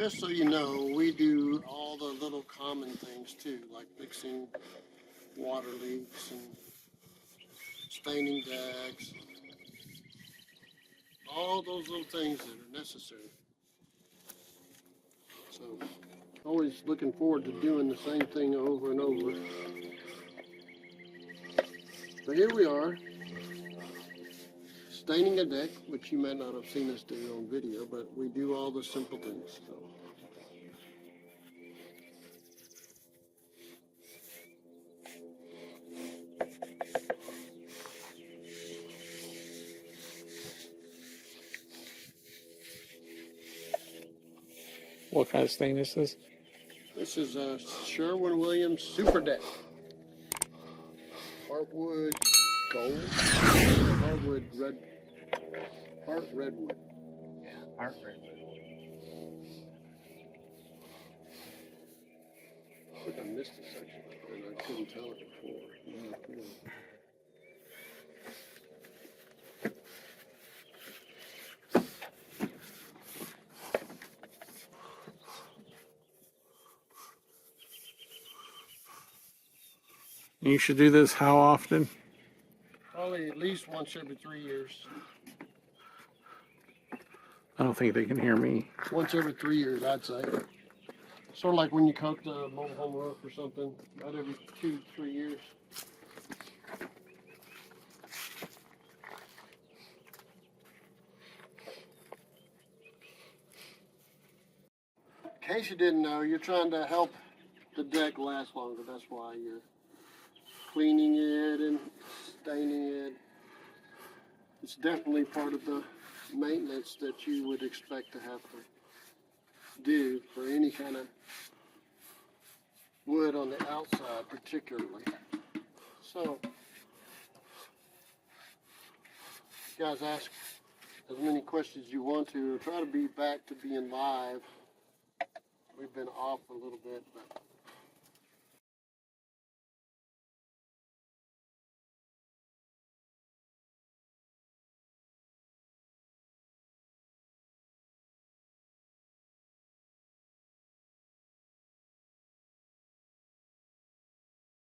just so you know, we do all the little common things too, like fixing water leaks and staining decks, all those little things that are necessary. So, always looking forward to doing the same thing over and over. But here we are, staining a deck, which you may not have seen us do on video, but we do all the simple things. So. What kind of stain is this? This is a Sherwin Williams Super Deck. Hardwood gold, hardwood red, heart redwood. Yeah, heart redwood. I think I missed a section and I couldn't tell it before. You should do this how often? Probably at least once every 3 years. I don't think they can hear me. Once every 3 years, I'd say. Sort of like when you coat the mobile home roof or something, about every 2 to 3 years. In case you didn't know, you're trying to help the deck last longer. That's why you're cleaning it and staining it. It's definitely part of the maintenance that you would expect to have to do for any kind of wood on the outside, particularly. So, you guys ask as many questions as you want to. Try to be back to being live. We've been off a little bit, but